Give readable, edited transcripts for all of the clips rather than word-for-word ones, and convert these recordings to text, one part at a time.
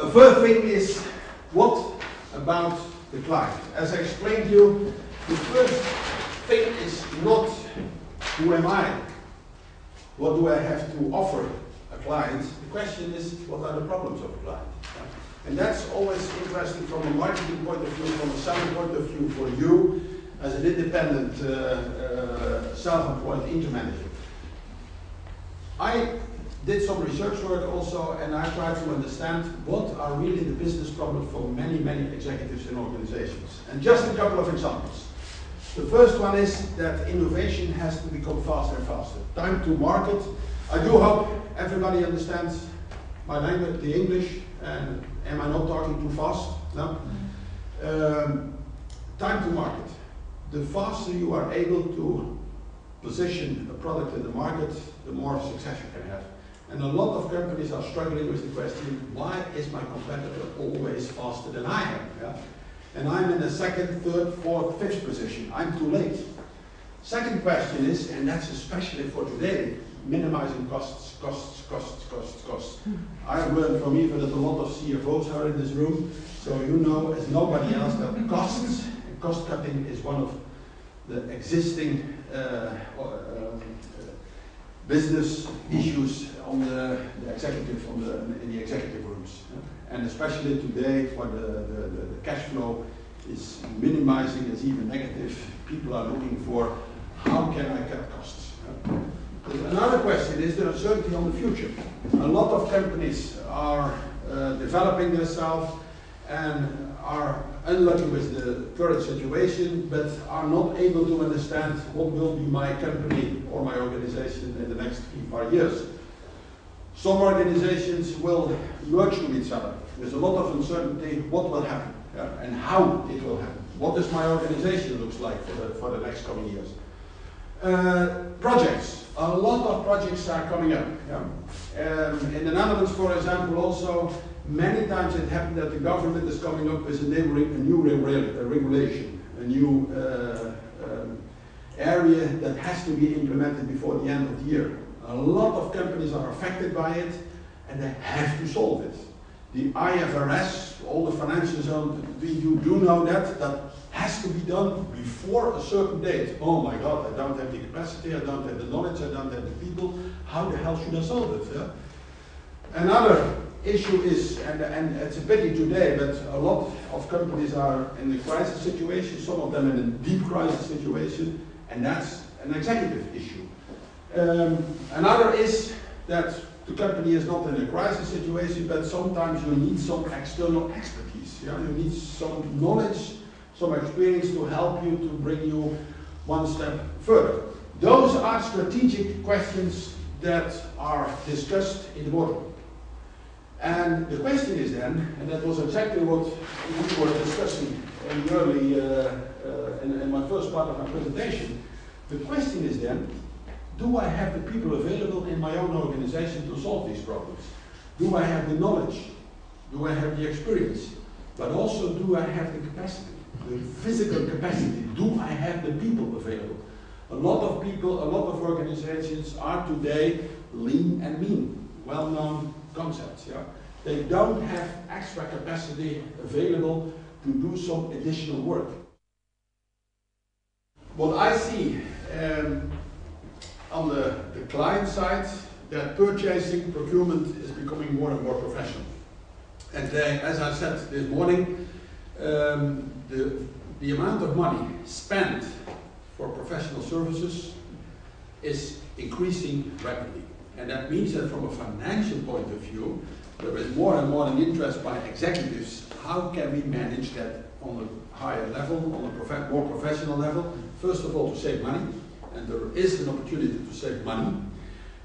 The first thing is, what about the client? As I explained to you, the first thing is not who am I? What do I have to offer a client? The question is, what are the problems of a client? And that's always interesting from a marketing point of view, from a selling point of view for you as an independent, self-employed interim manager. I did some research work also, and I tried to understand what are really the business problems for many, many executives in organizations. And just a couple of examples. The first one is that innovation has to become faster and faster. Time to market. I do hope everybody understands my language, the English, and am I not talking too fast? No? Time to market. The faster you are able to position a product in the market, the more success you can have. And a lot of companies are struggling with the question, why is my competitor always faster than I am? Yeah? And I'm in the second, third, fourth, fifth position. I'm too late. Second question is, and that's especially for today, minimizing costs. I've learned from even that a lot of CFOs are in this room, so you know as nobody else that costs and cost cutting is one of the existing business issues on the executive in the executive rooms, and especially today when the cash flow is minimizing, is even negative. People are looking for how can I cut costs. Another question is the uncertainty on the future. A lot of companies are developing themselves and are unlucky with the current situation, but are not able to understand what will be my company or my organization in the next 3-5 years. Some organizations will merge to each other. There's a lot of uncertainty. What will happen and how it will happen? What does my organization looks like for the next coming years? Projects. A lot of projects are coming up. In the Netherlands, for example, also many times it happened that the government is coming up with a new regulation, a new area that has to be implemented before the end of the year. A lot of companies are affected by it, and they have to solve it. The IFRS, all the financial zone, you do know that has to be done before a certain date. Oh my God, I don't have the capacity, I don't have the knowledge, I don't have the people. How the hell should I solve it? Yeah? Another issue is, and it's a pity today, but a lot of companies are in a crisis situation, some of them in a deep crisis situation, and that's an executive issue. Another is that the company is not in a crisis situation, but sometimes you need some external expertise. Yeah? You need some knowledge, some experience to help you, to bring you one step further. Those are strategic questions that are discussed in the boardroom. And the question is then, and that was exactly what we were discussing in my first part of my presentation, the question is then, do I have the people available in my own organization to solve these problems? Do I have the knowledge? Do I have the experience? But also, do I have the capacity, the physical capacity? Do I have the people available? A lot of people, a lot of organizations are today lean and mean, well-known concepts. Yeah? They don't have extra capacity available to do some additional work. What I see on the client side, that purchasing, procurement is becoming more and more professional. And as I said this morning, the amount of money spent for professional services is increasing rapidly. And that means that from a financial point of view, there is more and more an interest by executives, how can we manage that on a higher level, on a more professional level? First of all, to save money, and there is an opportunity to save money.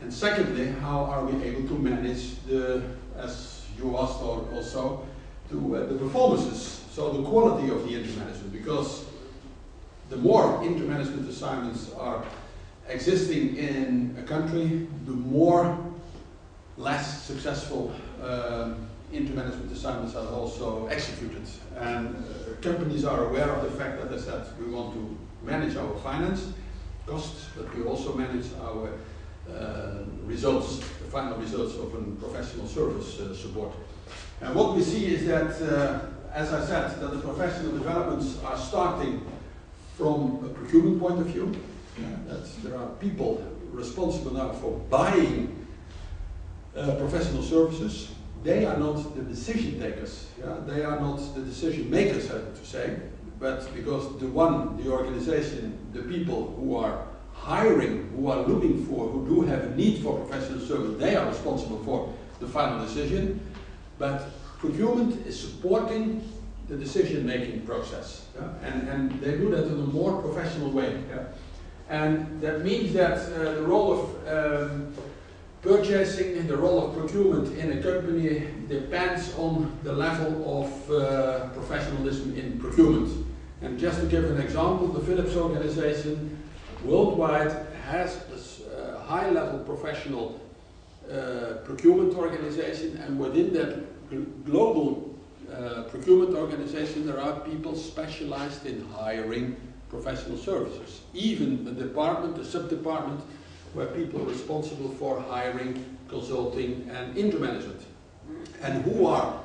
And secondly, how are we able to manage as you asked also, the performances, so the quality of the interim management, because the more interim management assignments are existing in a country, the more less successful interim management assignments are also executed. And companies are aware of the fact that, as I said, we want to manage our finance costs, but we also manage our results, the final results of a professional service support. And what we see is that, as I said, that the professional developments are starting from a procurement point of view. That there are people responsible now for buying professional services. They are not the decision takers. They are not the decision makers, I have to say. But because the organization, the people who are hiring, who are looking for, who do have a need for professional service, they are responsible for the final decision. But procurement is supporting the decision-making process, and they do that in a more professional way. And that means that the role of purchasing and the role of procurement in a company depends on the level of professionalism in procurement. And just to give an example, the Philips organization worldwide has a high-level professional procurement organization, and within that global procurement organization there are people specialized in hiring professional services. Even a department, a sub-department, where people are responsible for hiring, consulting and intermanagement. And who are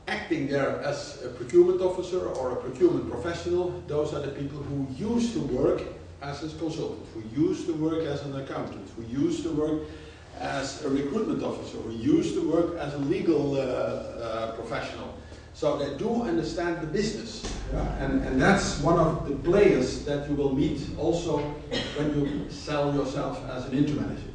acting there as a procurement officer or a procurement professional, those are the people who used to work as a consultant, who used to work as an accountant, who used to work as a recruitment officer, who used to work as a legal professional. So they do understand the business. And that's one of the players that you will meet also when you sell yourself as an intermanager.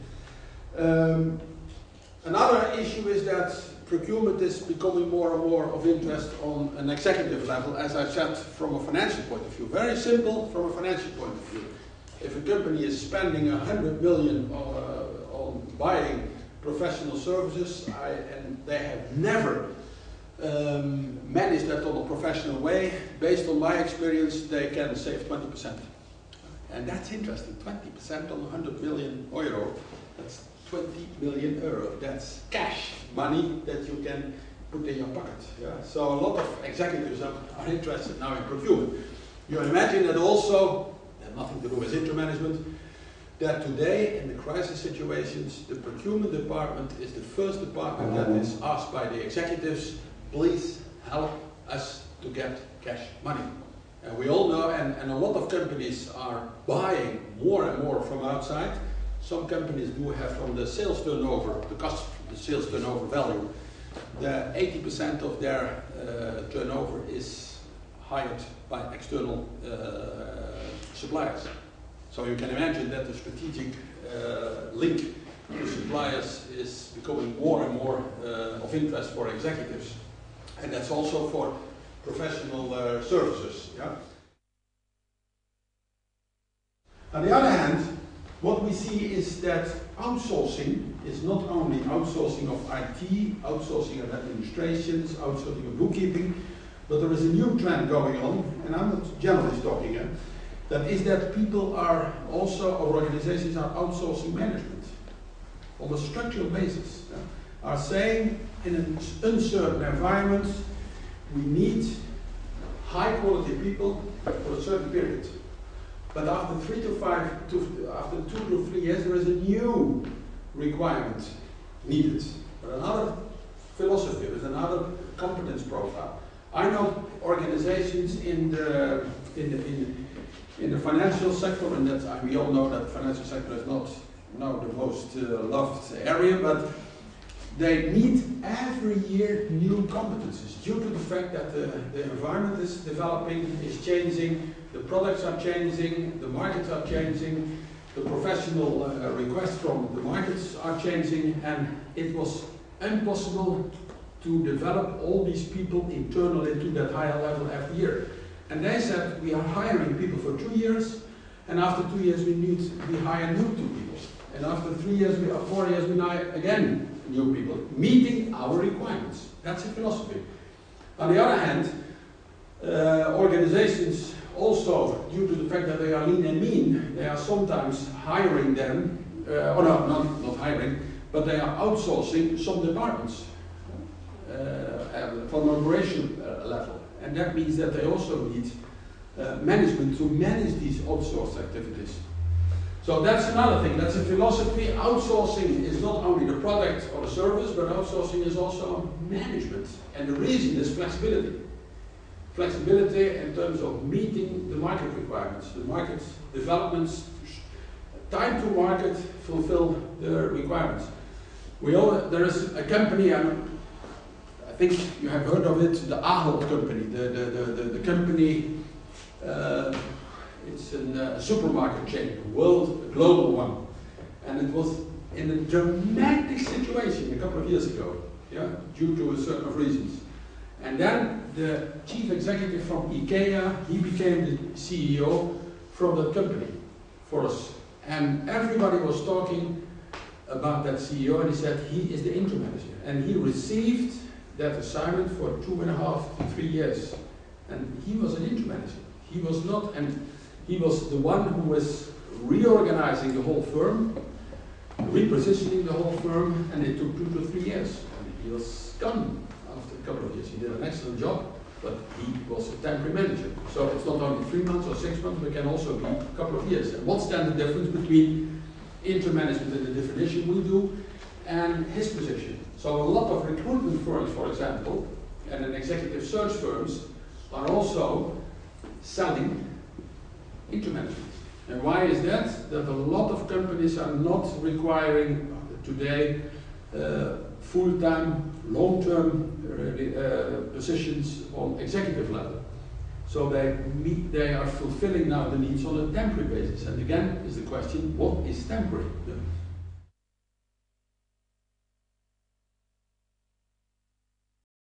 Another issue is that procurement is becoming more and more of interest on an executive level, as I said, from a financial point of view. Very simple from a financial point of view. If a company is spending 100 million on buying professional services, and they have never managed that on a professional way, based on my experience, they can save 20%. And that's interesting, 20% on 100 million euro. That's 20 million euro. That's cash money that you can put in your pocket. So a lot of executives are interested now in procurement. You imagine that also, and nothing to do with intermanagement, that today in the crisis situations, the procurement department is the first department that is asked by the executives, please help us to get cash money. And we all know, and a lot of companies are buying more and more from outside. Some companies do have from the sales turnover, the sales turnover value, the 80% of their turnover is hired by external suppliers. So you can imagine that the strategic link to suppliers is becoming more and more of interest for executives. And that's also for professional services. On the other hand, what we see is that outsourcing is not only outsourcing of IT, outsourcing of administrations, outsourcing of bookkeeping, but there is a new trend going on, and I'm not generally talking here, that is that people are also, or organizations are outsourcing management on a structural basis. Are saying in an uncertain environment, we need high quality people for a certain period. But after 2 to 3 years, there is a new requirement needed. But another philosophy, with another competence profile. I know organizations in the financial sector, and that we all know that the financial sector is not now the most loved area, but they need every year new competencies due to the fact that the environment is developing, is changing, the products are changing, the markets are changing, the professional requests from the markets are changing, and it was impossible to develop all these people internally to that higher level every year. And they said, we are hiring people for 2 years, and after 2 years we hire new 2 people. And after 3 years, 4 years, we hire again new people, meeting our requirements. That's a philosophy. On the other hand, organizations also, due to the fact that they are lean and mean, they are sometimes hiring them, or no, not hiring, but they are outsourcing some departments from an operational level. And that means that they also need management to manage these outsourced activities. So that's another thing, that's a philosophy. Outsourcing is not only the product or the service, but outsourcing is also management. And the reason is flexibility. Flexibility in terms of meeting the market requirements, the market developments, time to market, fulfill the requirements. There is a company, I think you have heard of it, the Ahold company, the company, it's a supermarket chain, a global one. And it was in a dramatic situation a couple of years ago, yeah, due to a certain of reasons. And then the chief executive from IKEA, he became the CEO from that company for us. And everybody was talking about that CEO, and he said he is the interim manager. And he received that assignment for 2.5 to 3 years. And he was an interim manager. He was not, and he was the one who was reorganizing the whole firm, repositioning the whole firm, and it took 2 to 3 years. And he was gone after a couple of years. He did an excellent job, but he was a temporary manager. So it's not only 3 months or 6 months, but it can also be a couple of years. And what's then the difference between interim management and the definition we do and his position? So a lot of recruitment firms, for example, and then executive search firms are also selling interim management. And why is that? That a lot of companies are not requiring today full-time, long-term positions on executive level. So they are fulfilling now the needs on a temporary basis. And again is the question, what is temporary?